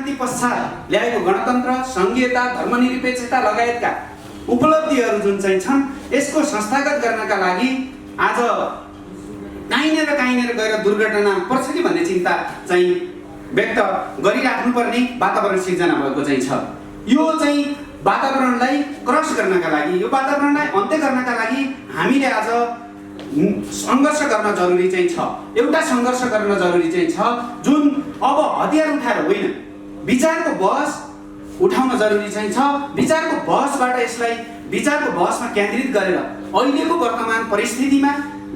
क्रान्ति पश्चात ल्याएको गणतन्त्र, संघीयता, धर्मनिरपेक्षता लगायतका उपलब्धिहरू जुन चाहिँ छन् यसको संस्थागत गर्नका लागि आज कहीँनिर गएर दुर्घटना पर्छ कि भन्ने चिन्ता चाहिँ व्यक्त गरिराख्नुपर्ने वातावरण सिर्जना भएको चाहिँ छ। यो चाहिँ वातावरणलाई क्रस गर्नका लागि, यो वातावरणलाई अन्त्य गर्नका लागि हामीले आज सङ्घर्ष गर्न जरुरी चाहिँ छ। एउटा सङ्घर्ष गर्न जरुरी चाहिँ छ जुन अब हतियार उठाएर होइन, विचारको बहस उठाउन जरुरी चाहिँ छ। विचारको बहसबाट यसलाई विचारको बहसमा केन्द्रित गरेर अहिलेको वर्तमान परिस्थितिमा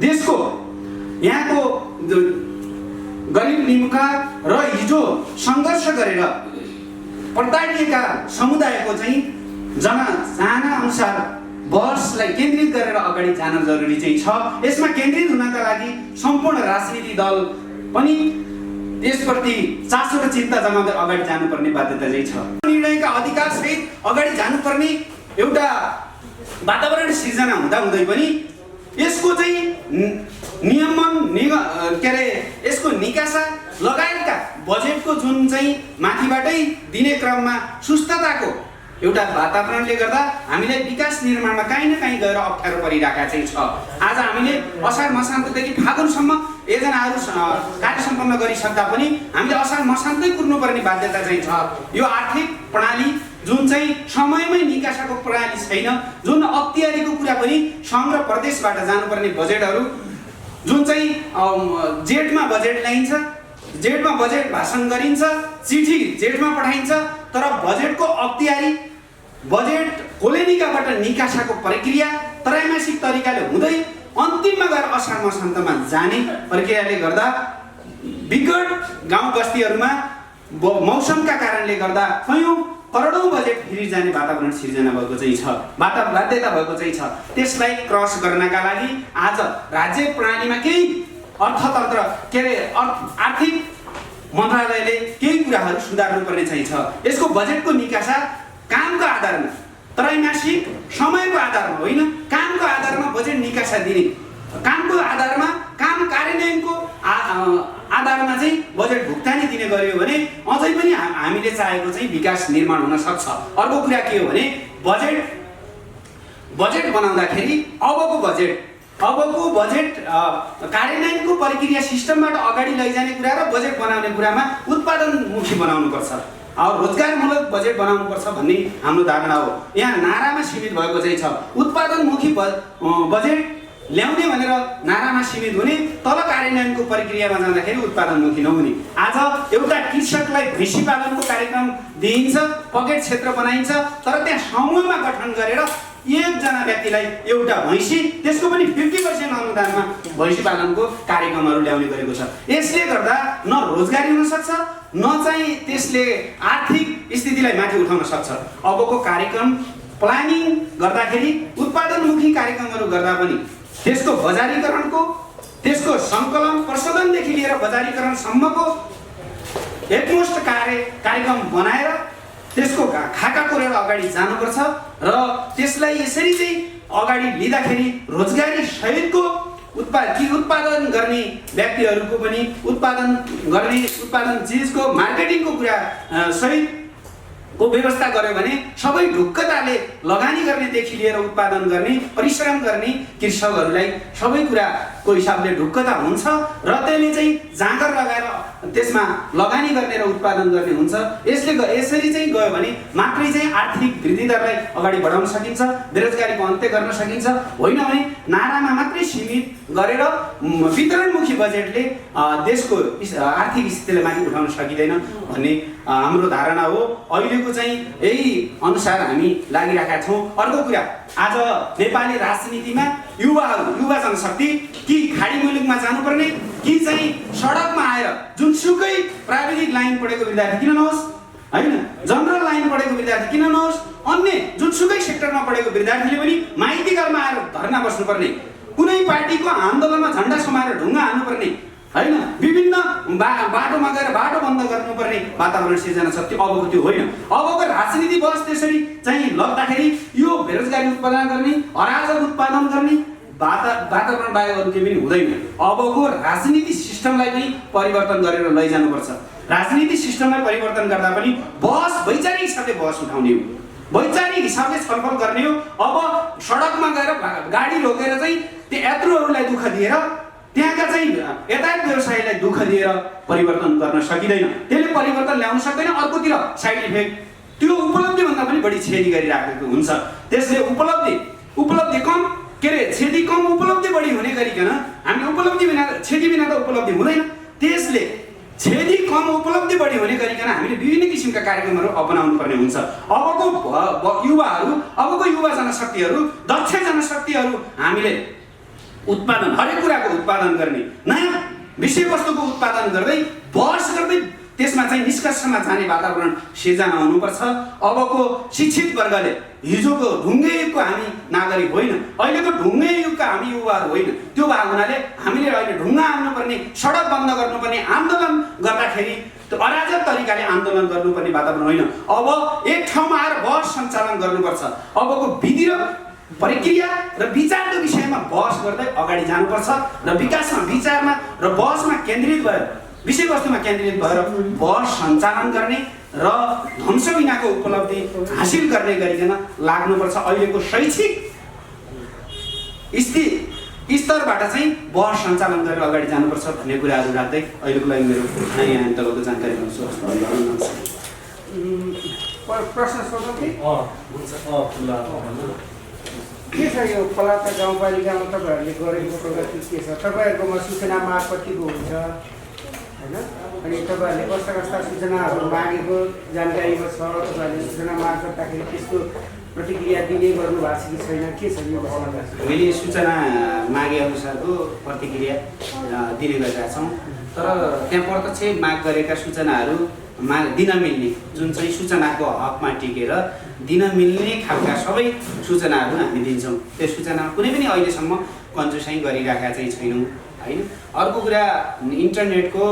देशको यहाँको गरिब निमुखा र हिजो सङ्घर्ष गरेर प्रताडिएका समुदायको चाहिँ जनचाहना अनुसार बहसलाई केन्द्रित गरेर अगाडि जान जरुरी चाहिँ छ। यसमा केन्द्रित हुनका लागि सम्पूर्ण राजनीतिक दल पनि त्यसप्रति चासो र चिन्ता जमाउँदै अगाडि जानुपर्ने बाध्यता चाहिँ छ। निर्णयका अधिकारसहित अगाडि जानुपर्ने एउटा वातावरण सिर्जना हुँदाहुँदै पनि यसको चाहिँ नियमन यसको निकासा लगायतका बजेटको जुन चाहिँ माथिबाटै दिने क्रममा सुस्तताको एउटा वातावरणले गर्दा हामीलाई विकास निर्माणमा कहीँ न कहीँ गएर अप्ठ्यारो परिरहेको चाहिँ छ। आज हामीले असार मसान्तदेखि फागुनसम्म योजनाहरू कार्य सम्पन्न गरिसक्दा पनि हामीले असार मसान्तै कुर्नुपर्ने बाध्यता चाहिँ छ। यो आर्थिक प्रणाली जुन चाहिँ समयमै निकासाको प्रणाली छैन, जुन अख्तियारीको कुरा पनि सङ्घ र प्रदेशबाट जानुपर्ने बजेटहरू जुन चाहिँ जेठमा बजेट ल्याइन्छ, जेठमा बजेट भाषण गरिन्छ, चिठी जेठमा पठाइन्छ, तर बजेटको अख्तियारी बजेट कोलेनिकाबाट निकासाको प्रक्रिया त्रैमासिक तरिकाले हुँदै अन्तिममा गएर असार मसान्तमा जाने प्रक्रियाले गर्दा विकट गाउँ बस्तीहरूमा मौसमका कारणले गर्दा कयौँ करोडौँ बजेट फेरि जाने वातावरण सिर्जना भएको चाहिँ छ, बाध्यता भएको चाहिँ छ। त्यसलाई क्रस गर्नका लागि आज राज्य प्रणालीमा केही अर्थतन्त्र आर्थिक मन्त्रालयले केही कुराहरू सुधार्नुपर्ने चाहिँ छ। यसको बजेटको निकासा कामको आधारमा, त्रैमासिक समयको आधारमा होइन, कामको आधारमा बजेट निकासा दिने, कामको आधारमा काम कार्यान्वयनको आधारमा चाहिँ बजेट भुक्तानी दिने गरियो भने अझै पनि हामीले चाहेको चाहिँ विकास निर्माण हुन सक्छ। अर्को कुरा के हो भने बजेट बनाउँदाखेरि अबको बजेट कार्यान्वयनको प्रक्रिया सिस्टमबाट अगाडि लैजाने कुरा र बजेट बनाउने कुरामा उत्पादनमुखी बनाउनुपर्छ, रोजगारमूलक बजेट बनाउनुपर्छ भन्ने हाम्रो धारणा हो। यहाँ नारामा सीमित भएको चाहिँ छ। उत्पादनमुखी बजेट ल्याउने भनेर नारामा सीमित हुने, तल कार्यान्वयनको प्रक्रियामा जाँदाखेरि उत्पादनमुखी नहुने। आज एउटा कृषकलाई भैँसी पालनको कार्यक्रम दिइन्छ, पकेट क्षेत्र बनाइन्छ, तर त्यहाँ समूहमा गठन गरेर एकजना व्यक्तिलाई एउटा भैँसी, त्यसको पनि 50% अनुदानमा भैँसी पालनको कार्यक्रमहरू ल्याउने गरेको छ। यसले गर्दा न रोजगारी हुन सक्छ, न चाहिँ त्यसले आर्थिक स्थितिलाई माथि उठाउन सक्छ। अबको कार्यक्रम प्लानिङ गर्दाखेरि उत्पादनमुखी कार्यक्रमहरू गर्दा पनि त्यसको बजारीकरणको, त्यसको सङ्कलन प्रशोधनदेखि लिएर बजारीकरणसम्मको एकमुष्ट कार्यक्रम बनाएर त्यसको खाका कोरेर अगाडि जानुपर्छ र त्यसलाई यसरी चाहिँ अगाडि लिँदाखेरि रोजगारी सहितको उत्पादन गर्ने व्यक्तिहरूको पनि उत्पादन चिजको मार्केटिङको कुरा सहितको व्यवस्था गर्यो भने सबै ढुक्कताले लगानी गर्नेदेखि लिएर उत्पादन गर्ने, परिश्रम गर्ने कृषकहरूलाई सबै कुराको हिसाबले ढुक्कता हुन्छ र त्यसले चाहिँ जाँगर लगाएर त्यसमा लगानी गर्ने र उत्पादन गर्ने हुन्छ। यसरी चाहिँ गयो भने मात्रै चाहिँ आर्थिक वृद्धि दरलाई अगाडि बढाउन सकिन्छ, बेरोजगारीको अन्त्य गर्न सकिन्छ। होइन भने नारामा मात्रै सीमित गरेर वितरणमुखी बजेटले देशको आर्थिक स्थितिलाई माथि उठाउन सकिँदैन भन्ने हाम्रो धारणा हो। अहिलेको चाहिँ यही अनुसार हामी लागिरहेका छौँ। अर्को कुरा, आज नेपाली राजनीतिमा युवा जनशक्ति कि खाडी मुलुकमा जानुपर्ने कि चाहिँ सडकमा आएर जुनसुकै प्राविधिक लाइन पढेको विद्यार्थी किन नहोस्, होइन, जनरल लाइन पढेको विद्यार्थी किन नहोस्, अन्य जुनसुकै सेक्टरमा पढेको विद्यार्थीले पनि माइती घरमा आएर धर्ना बस्नुपर्ने, कुनै पार्टीको आन्दोलनमा झन्डा समाएर ढुङ्गा हाल्नुपर्ने, होइन, विभिन्न बाटोमा गएर बाटो बन्द गर्नुपर्ने वातावरण सिर्जना छ। त्यो अबको त्यो होइन। अबको राजनीति बस त्यसरी चाहिँ लग्दाखेरि यो बेरोजगारी उत्पादन गर्ने, अराजक उत्पादन गर्ने वातावरण बाहेक अरू केही पनि हुँदैन। अबको राजनीति सिस्टमलाई पनि परिवर्तन गरेर लैजानुपर्छ। राजनीति सिस्टमलाई परिवर्तन गर्दा पनि बहस वैचारिक हिसाबले बहस उठाउने हो, वैचारिक हिसाबले छलफल गर्ने हो। अब सडकमा गएर गाडी रोकेर चाहिँ त्यो यात्रुहरूलाई दुःख दिएर त्यहाँका चाहिँ यातायात व्यवसायलाई दुःख दिएर परिवर्तन गर्न सकिँदैन, त्यसले परिवर्तन ल्याउन सक्दैन। अर्कोतिर साइड इफेक्ट त्यो उपलब्धिभन्दा पनि बढी क्षति गरिराखेको हुन्छ। त्यसले उपलब्धि कम के अरे क्षति कम उपलब्धि बढी हुने गरिकन हामीले उपलब्धि बिना क्षति बिना त उपलब्धि हुँदैन। त्यसले क्षति कम उपलब्धि बढी हुने गरिकन हामीले विभिन्न किसिमका कार्यक्रमहरू अपनाउनु पर्ने हुन्छ। अबको युवा जनशक्तिहरू, दक्ष जनशक्तिहरू हामीले उत्पादन, हरेक कुराको उत्पादन गर्ने, नयाँ विषयवस्तुको उत्पादन गर्दै बहस गर्दै त्यसमा चाहिँ निष्कर्षमा जाने वातावरण सिर्जना हुनुपर्छ। अबको शिक्षित वर्गले हिजोको ढुङ्गे युगको हामी नागरिक होइन, अहिलेको ढुङ्गे युगका हामी युवाहरू होइन। त्यो भएको हुनाले हामीले अहिले ढुङ्गा हाल्नुपर्ने, सडक बन्द गर्नुपर्ने, आन्दोलन गर्दाखेरि त्यो अराजक तरिकाले आन्दोलन गर्नुपर्ने वातावरण होइन। अब एक ठाउँमा आएर बहस सञ्चालन गर्नुपर्छ। अबको विधि र प्रक्रिया र विचारको विषयमा बहस गर्दै अगाडि जानुपर्छ र विकासमा, विचारमा र बहसमा केन्द्रित भएर, विषयवस्तुमा केन्द्रित भएर बहस सञ्चालन गर्ने र ध्वंस बिनाको उपलब्धि हासिल गर्ने गरिकन लाग्नुपर्छ। अहिलेको शैक्षिक स्तरबाट चाहिँ बहस सञ्चालन गरेर अगाडि जानुपर्छ भन्ने कुराहरू राख्दै अहिलेको लागि मेरो यहाँ अन्तर्गत जानकारी गर्छु। प्रश्न सोध्नु के छ यो पलाता गाउँपालिकामा तपाईँहरूले गरेको प्रगति के छ? तपाईँहरूकोमा सूचना मार्फतको हुन्छ होइन? अनि तपाईँहरूले कस्ता कस्ता सूचनाहरू मागेको जानकारीमा छ? तपाईँहरूले सूचना मार्फत राखेर त्यसको प्रतिक्रिया दिने गर्नु भएको छ कि छैन? के छ यो? हामीले सूचना मागे अनुसारको प्रतिक्रिया दिने गरिरहेका छौँ, तर त्यहाँ प्रत्यक्ष माग गरेका सूचनाहरू दिन मिल्ने, जुन चाहिँ सूचनाको हकमा टिकेर दिन मिल्ने खालका सबै सूचनाहरू हामी दिन्छौँ। त्यो सूचनामा कुनै पनि अहिलेसम्म कन्जुसाइ गरिराखेका चाहिँ छैनौँ होइन। अर्को कुरा, इन्टरनेटको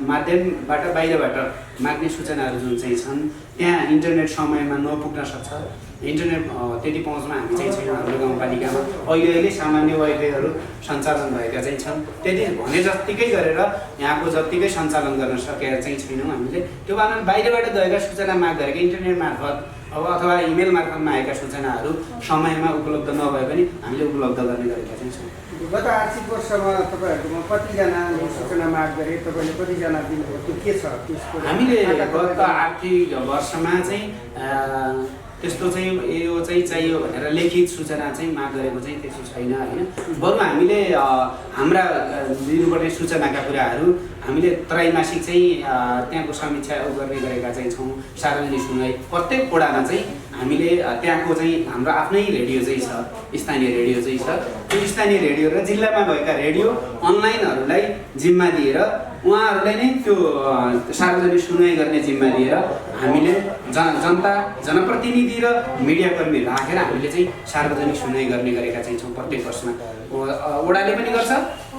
माध्यमबाट बाहिरबाट माग्ने सूचनाहरू जुन चाहिँ छन् त्यहाँ इन्टरनेट समयमा नपुग्न सक्छ। इन्टरनेट त्यति पहुँचमा हामी चाहिँ छैनौँ। हाम्रो गाउँपालिकामा अहिले सामान्य वाइफाईहरू सञ्चालन भएका चाहिँ छन्, त्यति भने जत्तिकै गरेर यहाँको जत्तिकै सञ्चालन गर्न सकेर चाहिँ छैनौँ हामीले। त्यो कारण बाहिरबाट गएका सूचना माग गरेका इन्टरनेट मार्फत अथवा इमेल मार्फतमा आएका सूचनाहरू समयमा उपलब्ध नभए पनि हामीले उपलब्ध गर्ने गरेका चाहिँ छौँ। गत आर्थिक वर्षमा तपाईँहरूकोमा कतिजनाले सूचना माग गरे? तपाईँले कतिजना दिनुभयो? त्यो के छ त्यसको? हामीले गत आर्थिक वर्षमा चाहिँ त्यस्तो चाहिँ यो चाहिँ चाहियो भनेर लिखित सूचना चाहिँ माग गरेको चाहिँ त्यस्तो छैन होइन। बरु हामीले हाम्रा दिनुपर्ने सूचनाका कुराहरू हामीले त्रैमासिक चाहिँ त्यहाँको समीक्षा गर्ने गरेका चाहिँ छौँ। सार्वजनिक सुनवाई प्रत्येक वडामा चाहिँ हामीले त्यहाँको चाहिँ हाम्रो आफ्नै रेडियो चाहिँ छ, स्थानीय रेडियो चाहिँ छ। त्यो स्थानीय रेडियो र जिल्लामा भएका रेडियो अनलाइनहरूलाई जिम्मा दिएर उहाँहरूलाई नै त्यो सार्वजनिक सुनवाई गर्ने जिम्मा दिएर हामीले जनता, जनप्रतिनिधि र मिडियाकर्मी राखेर हामीले चाहिँ सार्वजनिक सुनवाई गर्ने गरेका चाहिँ छौँ। प्रत्येक वर्षमा वडाले पनि गर्छ,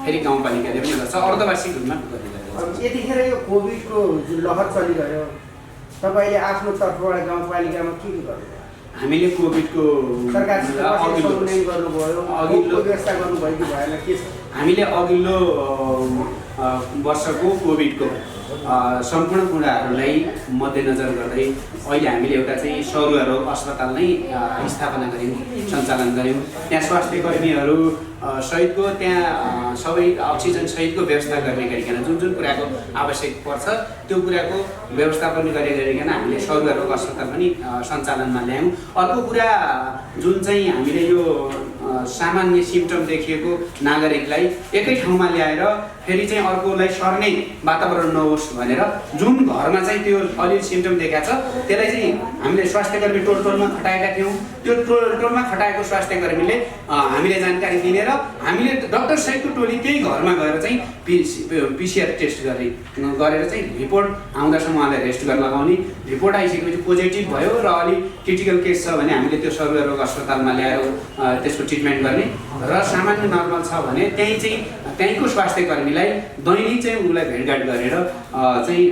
फेरि गाउँपालिकाले पनि गर्छ, अर्धवार्षिक रूपमा गर्ने गरेका छौँ। यतिखेर यो कोभिडको जुन लहर चलिरह्यो, तपाईँले आफ्नो तर्फबाट गाउँपालिकामा के गर्नुभयो? हामीले कोभिडको सरकारसित गर्नुभयो, व्यवस्था गर्नुभयो कि भएन, के छ? हामीले अघिल्लो वर्षको कोभिडको सम्पूर्ण कुराहरूलाई मध्यनजर गर्दै अहिले हामीले एउटा चाहिँ सरुवा रोग अस्पताल नै स्थापना गऱ्यौँ, सञ्चालन गऱ्यौँ। त्यहाँ स्वास्थ्य कर्मीहरू सहितको त्यहाँ सबै अक्सिजन सहितको व्यवस्था गर्ने गरिकन जुन जुन कुराको आवश्यक पर्छ त्यो कुराको व्यवस्थापन गरिकन हामीले सरुवा रोग अस्पताल पनि सञ्चालनमा ल्यायौँ। अर्को कुरा जुन चाहिँ हामीले यो सामान्य सिम्टम देखिएको नागरिकलाई एकै ठाउँमा ल्याएर फेरि चाहिँ अर्कोलाई सर्ने वातावरण नहोस् भनेर जुन घरमा चाहिँ त्यो अलिअलि सिम्टम देखाएको छ त्यसलाई चाहिँ हामीले स्वास्थ्यकर्मी टोलमा खटाएका थियौँ। त्यो टोलमा खटाएको स्वास्थ्यकर्मीले हामीले जानकारी दिने र हामीले डाक्टर सहितको टोली त्यही घरमा गएर चाहिँ पिसिआर टेस्ट गरेर चाहिँ रिपोर्ट आउँदासम्म उहाँलाई रेस्ट गर्न लगाउने। रिपोर्ट आइसकेपछि पोजिटिभ भयो र अलि क्रिटिकल केस छ भने हामीले त्यो सर्वे रोग अस्पतालमा ल्याएर त्यसको ट्रिटमेन्ट गर्ने र सामान्य नर्मल छ भने त्यहीँको स्वास्थ्यकर्मीलाई दैनिक चाहिँ उसलाई भेटघाट गरेर चाहिँ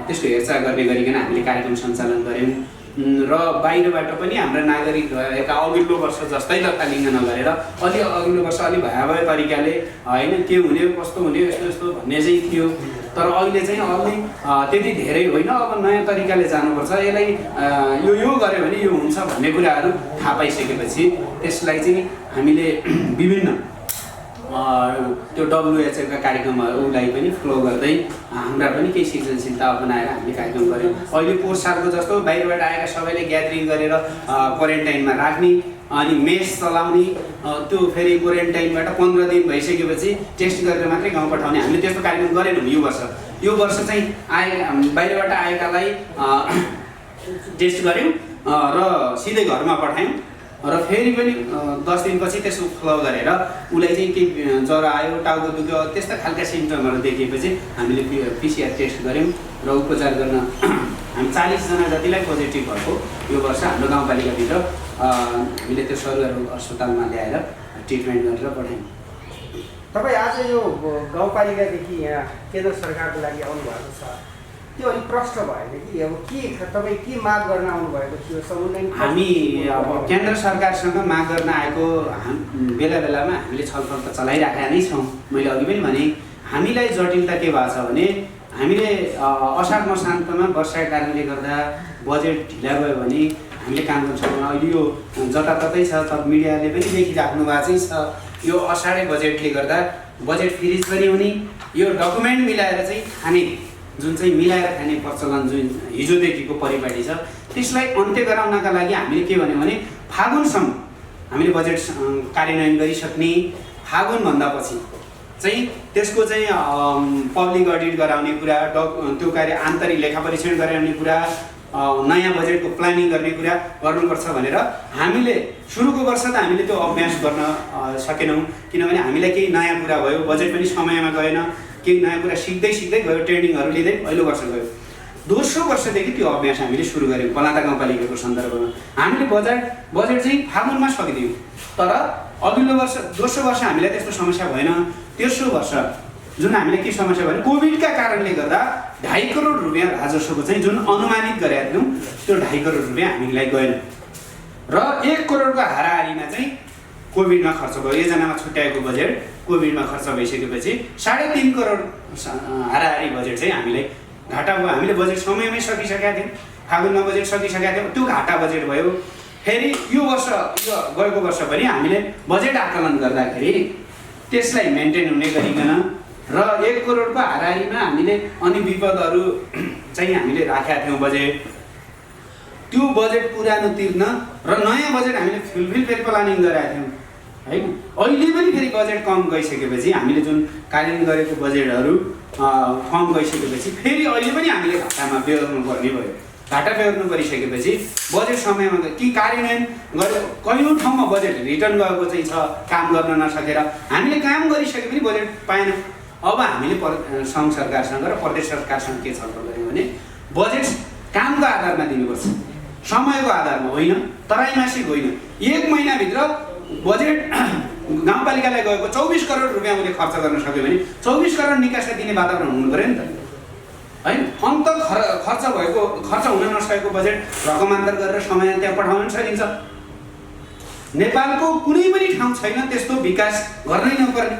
त्यसको हेरचाह गर्ने गरिकन हामीले कार्यक्रम सञ्चालन गऱ्यौँ। र बाहिरबाट पनि हाम्रा नागरिक रहेका अघिल्लो वर्ष जस्तै लत्तालिङ्ग नगरेर अघिल्लो वर्ष अलि भयावह तरिकाले होइन के हुने कस्तो हुने यस्तो यस्तो भन्ने चाहिँ थियो, तर अहिले चाहिँ अलि त्यति धेरै होइन, अब नयाँ तरिकाले जानुपर्छ, यसलाई यो गऱ्यो भने यो हुन्छ भन्ने कुराहरू थाहा पाइसकेपछि त्यसलाई चाहिँ हामीले विभिन्न त्यो WHOका कार्यक्रमहरूलाई पनि फ्लो गर्दै हाम्रा पनि केही सृजनशीलता अपनाएर हामीले कार्यक्रम गऱ्यौँ। अहिले पोहोर सालको जस्तो बाहिरबाट आएका सबैले ग्यादरिङ गरेर क्वारेन्टाइनमा राख्ने अनि मेस चलाउने, त्यो फेरि क्वारेन्टाइनबाट 15 दिन भइसकेपछि टेस्ट गरेर मात्रै गाउँ पठाउने, हामीले त्यस्तो कार्यक्रम गरेनौँ यो वर्ष चाहिँ बाहिरबाट आएकालाई टेस्ट गऱ्यौँ र सिधै घरमा पठायौँ र फेरि पनि 10 दिनपछि त्यसको फ्लो गरेर उसलाई चाहिँ केही ज्वरो आयो, टाउको दुख्यो, त्यस्ता खालका सिम्टमहरू देखिएपछि हामीले PCR टेस्ट गऱ्यौँ र उपचार गर्न हामी 40 जना जतिलाई पोजिटिभ भएको यो वर्ष हाम्रो गाउँपालिकाभित्र हामीले त्यो सरुवा अस्पतालमा ल्याएर ट्रिटमेन्ट गरेर पठायौँ। तपाईँ आज यो गाउँपालिकादेखि यहाँ केन्द्र सरकारको लागि आउनुभएको छ, त्यो अलिक प्रश्न भएन कि अब तपाईँ के माग गर्न आउनुभएको थियो? हामी अब केन्द्र सरकारसँग माग गर्न आएको बेला बेलामा हामीले छलफल त चलाइराखेका नै छौँ। मैले अघि पनि भने हामीलाई जटिलता के भएको छ भने हामीले असार मसान्तमा वर्षाको कारणले गर्दा बजेट ढिला गयो भने हामीले काम गर्न सक्दैनौँ। अहिले यो जताततै छ, त मिडियाले पनि देखिराख्नु भएको चाहिँ छ, यो असाढे बजेटले गर्दा बजेट फ्रिज पनि हुने, यो डकुमेन्ट मिलाएर चाहिँ खाने जुन चाहिँ मिलाएर खाने प्रचलन जुन हिजोदेखिको परिपाटी छ त्यसलाई अन्त्य गराउनका लागि हामीले के भन्यौँ भने फागुनसम्म हामीले बजेट कार्यान्वयन गरिसक्ने, फागुनभन्दा पछि चाहिँ त्यसको चाहिँ पब्लिक अडिट गराउने कुरा, त्यो कार्य आन्तरिक लेखा परीक्षण गराउने कुरा, नयाँ बजेटको प्लानिङ गर्ने कुरा गर्नुपर्छ भनेर हामीले सुरुको वर्ष त हामीले त्यो अभ्यास गर्न सकेनौँ, किनभने हामीलाई केही नयाँ कुरा भयो, बजेट पनि समयमा गएन, केही नयाँ कुरा सिक्दै गयो, ट्रेनिङहरू लिँदै पहिलो वर्ष गयो। दोस्रो वर्षदेखि त्यो अभ्यास हामीले सुरु गऱ्यौँ पलाता गाउँपालिकाको सन्दर्भमा। हामीले बजेट चाहिँ फागुनमा सकिदियौँ, तर अघिल्लो वर्ष दोस्रो वर्ष हामीलाई त्यस्तो समस्या भएन। तेस्रो वर्ष जुन हामीले के समस्या भयो, कोभिडका कारणले गर्दा 2.5 करोड रुपियाँ राजस्वको चाहिँ जुन अनुमानित गरेका थियौँ त्यो 2.5 करोड रुपियाँ हामीलाई गएन र 1 करोडको हाराहारीमा चाहिँ कोभिडमा खर्च भयो। योजनामा छुट्याएको बजेट कोभिडमा खर्च भइसकेपछि 3.5 करोड हाराहारी बजेट चाहिँ हामीलाई घाटा भयो। हामीले बजेट समयमै सकिसकेका थियौँ, फागुनमा बजेट सकिसकेका थियौँ, त्यो घाटा बजेट भयो। फेरि यो गएको वर्ष पनि हामीले बजेट आकलन गर्दाखेरि त्यसलाई मेन्टेन हुने गरिकन र 1 करोडको हाराहारीमा हामीले अनि विपदहरू चाहिँ हामीले राखेका थियौँ बजेट, त्यो बजेट पुरानो तिर्न र नयाँ बजेट हामीले फेरि प्लानिङ गरेका थियौँ है। अहिले पनि फेरि बजेट कम गइसकेपछि हामीले जुन कार्यान्वयन गरेको बजेटहरू कम गइसकेपछि फेरि अहिले पनि हामीले घाटामा बेहोर्नु पर्ने भयो। घाटा बेहोर्नु परिसकेपछि बजेट समयमा कि कार्यान्वयन गर्यो, कयौँ ठाउँमा बजेट रिटर्न गएको चाहिँ छ काम गर्न नसकेर, हामीले काम गरिसके पनि बजेट पाएनौँ। अब हामीले सङ्घ सरकारसँग र प्रदेश सरकारसँग के छलफल गऱ्यौँ भने बजेट कामको आधारमा दिनुपर्छ, समयको आधारमा होइन, त्रैमासिक होइन। 1 महिनाभित्र बजेट गाउँपालिकालाई गएको 24 करोड रुपियाँ उसले खर्च गर्न सक्यो भने 24 करोड निकासा दिने वातावरण हुनु पऱ्यो नि त होइन। अन्त खर्च हुन नसकेको बजेट रकमान्तर गरेर समय त्यहाँ पठाउन सकिन्छ। नेपालको कुनै पनि ठाउँ छैन त्यस्तो विकास गर्नै नपर्ने,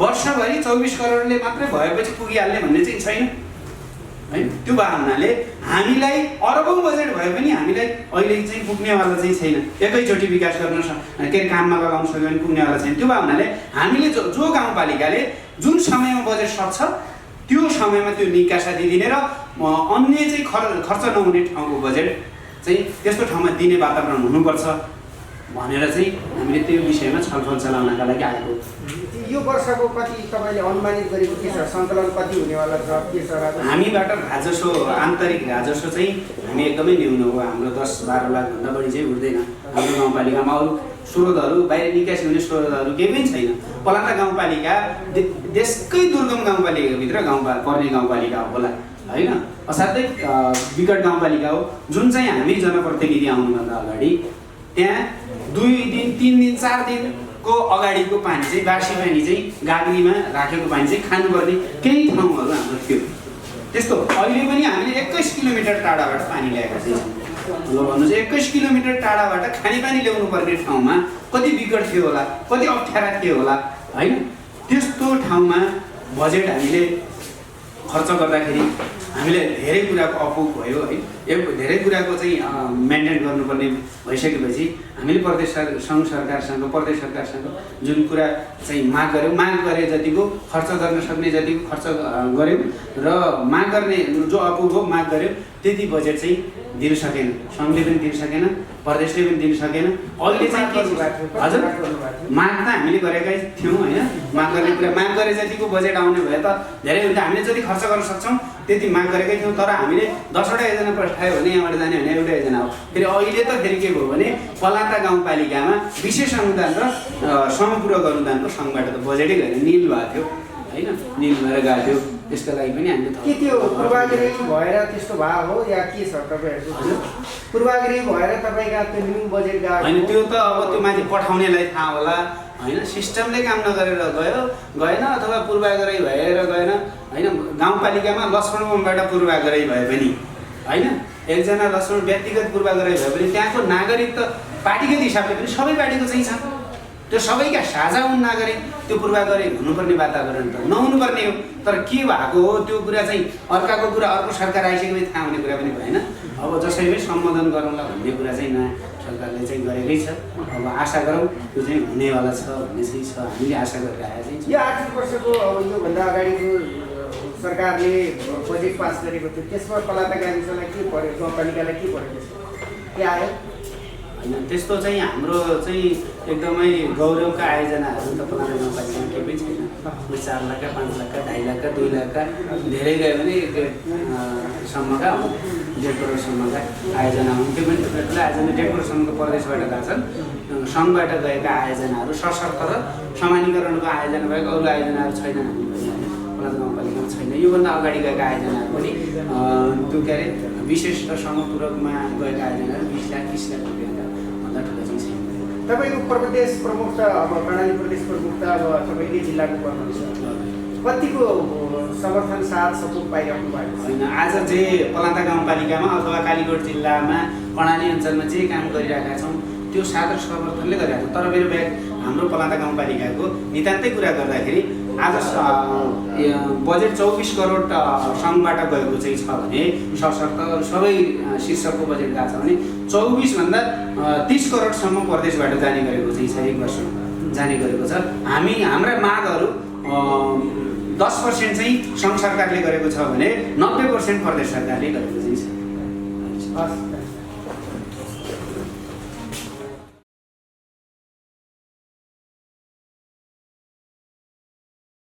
वर्षभरि 24 करोडले मात्रै भएपछि पुगिहाल्ने भन्ने चाहिँ छैन है। त्यो भावनाले हामीलाई अरबौँ बजेट भए पनि हामीलाई अहिले चाहिँ पुग्नेवाला चाहिँ छैन, एकैचोटि विकास गर्न काममा लगाउन सक्यो भने पुग्नेवाला छैन। त्यो भावनाले हामीले जो गाउँपालिकाले जुन समयमा बजेट सक्छ त्यो समयमा त्यो निकासा दिदिने र अन्य चाहिँ खर्च नहुने ठाउँको बजेट चाहिँ त्यस्तो ठाउँमा दिने वातावरण हुनुपर्छ भनेर चाहिँ हामीले त्यो विषयमा छलफल चलाउनका लागि आएको। यो वर्षको कति तपाईँले अनुमानित गरेको के छ, सङ्कलन कति हुनेवाला छ, के छ? हामीबाट राजस्व आन्तरिक राजस्व चाहिँ हामी एकदमै न्यून हो, हाम्रो 10-12 लाखभन्दा बढी चाहिँ उठ्दैन। हाम्रो गाउँपालिकामा अरू स्रोतहरू बाहिर निकासी हुने स्रोतहरू केही पनि छैन। पलाता गाउँपालिका देशकै दुर्गम गाउँपालिकाभित्र पर्ने गाउँपालिका होला होइन, असाध्यै विकट गाउँपालिका हो। जुन चाहिँ हामी जनप्रतिनिधि आउनुभन्दा अगाडि त्यहाँ 2 दिन 3 दिन 4 दिनको अगाडिको पानी चाहिँ बासी पानी चाहिँ गाग्रीमा राखेको पानी चाहिँ खानुपर्ने केही ठाउँहरू हाम्रो थियो। त्यस्तो अहिले पनि हामीले 21 किलोमिटर टाढाबाट पानी ल्याएका छौँ। भन्नु चाहिँ 21 किलोमिटर टाढाबाट खानेपानी ल्याउनु पर्ने ठाउँमा कति विकट थियो होला, कति अप्ठ्यारा थियो होला होइन। त्यस्तो ठाउँमा बजेट हामीले खर्च गर्दाखेरि हामीले धेरै कुराको अपुग भयो है, धेरै कुराको चाहिँ मेन्टेन गर्नुपर्ने भइसकेपछि हामीले प्रदेश सङ्घ सरकारसँग प्रदेश सरकारसँग जुन कुरा चाहिँ माग गरे जतिको खर्च गर्न सक्ने जतिको खर्च गऱ्यौँ र माग गर्ने जो अपुग हो माग गऱ्यौँ त्यति बजेट चाहिँ दिन सकेन, सङ्घले पनि दिन सकेन, प्रदेशले पनि दिन सकेन। अहिले चाहिँ के हजुर माग त हामीले गरेकै थियौँ होइन, माग गर्ने कुरा माग गरे जतिको बजेट आउने भए त धेरै हुन्छ। हामीले जति खर्च गर्न सक्छौँ त्यति माग गरेकै थियौँ, तर हामीले 10वटा योजना पठायो भने यहाँबाट जाने भने एउटा योजना हो। फेरि अहिले त फेरि के भयो भने पलाता गाउँपालिकामा विशेष अनुदान र समपूरक अनुदानको सङ्घबाट त बजेटै गरेर निल भएको थियो होइन, निल भएर गएको थियो। त्यसको लागि पनि हामीले के त्यो पूर्वाग्रही भएर त्यस्तो भयो हो या के छ तपाईँहरूको? पूर्वाग्रही भएर तपाईँका त्यो न्यू बजेट गएको होइन, त्यो त अब त्यो माथि पठाउनेलाई थाहा होला होइन। सिस्टमले काम नगरेर गएन अथवा पूर्वाग्रही भएर गएन होइन। गाउँपालिकामा लक्ष्मण बमबाट पूर्वाग्रही भए पनि होइन, एकजना लक्ष्मण व्यक्तिगत पूर्वाग्रही भए पनि त्यहाँको नागरिक त पार्टीगत हिसाबले पनि सबै पार्टीको चाहिँ छ, त्यो सबैका साझा हुन् नागरिक। त्यो पूर्वाग्रही हुनुपर्ने वातावरण त नहुनुपर्ने हो। तर के भएको हो त्यो कुरा चाहिँ अर्काको कुरा अर्को सरकार आइसकेपछि थाहा हुने कुरा पनि भएन। अब जसरी पनि सम्बोधन गरौँला भन्ने कुरा चाहिँ नयाँ सरकारले चाहिँ गरेकै छ। अब आशा गरौँ त्यो चाहिँ हुनेवाला छ भन्ने चाहिँ छ, हामीले आशा गरेर आए चाहिँ। यो आर्थिक वर्षको अब योभन्दा अगाडिको सरकारले बजेट पास गरेको थियो, त्यसमा पलाता गाविसलाई के पर्यो, गाउँपालिकालाई के पर्यो, के आयो? होइन त्यस्तो चाहिँ हाम्रो चाहिँ एकदमै गौरवका आयोजनाहरू त पलाता गाउँपालिकामा केही पनि छैन। 4 लाख 5 लाख 2.5 लाख 2 लाख धेरै गयो भने 1.5 सम्मका 1.5 करोडसम्मका आयोजना हुन्थ्यो पनि। ठुला आयोजना 1.5 करोडसम्मको प्रदेशबाट गएको छन्। सङ्घबाट गएका आयोजनाहरू सशर्त र समानीकरणको आयोजना भएको अरू आयोजनाहरू छैनन् हामी पलाता गाउँपालिकामा छैन। योभन्दा अगाडि गएका आयोजनाहरू पनि त्यो के अरे विशेष र समपूरकमा गएका आयोजनाहरू 20 लाख 30 लाख रुपियाँका भन्दा ठुलो चाहिँ छैन। तपाईँको प्रदेश प्रमुख त अब कर्णाली प्रदेश प्रमुख त अब तपाईँकै जिल्लाको पर्नुहुन्छ, कतिको समर्थन साथ सपोर्ट पाइराख्नु भएको छ? होइन, आज जे पलाता गाउँपालिकामा अथवा कालीकोट जिल्लामा कर्णाली अञ्चलमा जे काम गरिरहेका छौँ त्यो साथ र समर्थनले गरिरहेको छ। तर मेरो हाम्रो पलाता गाउँपालिकाको नितान्तै कुरा गर्दाखेरि आज बजेट 24 करोड सङ्घबाट गएको चाहिँ छ भने सशर्त सबै शीर्षकको बजेट गएको छ भने 24 भन्दा 30 करोडसम्म प्रदेशबाट जाने गरेको चाहिँ छ, 1 वर्षमा जाने गरेको छ। हाम्रा मागहरू 10% चाहिँ सङ्घ सरकारले गरेको छ भने 90% प्रदेश सरकारले गरेको चाहिँ छ।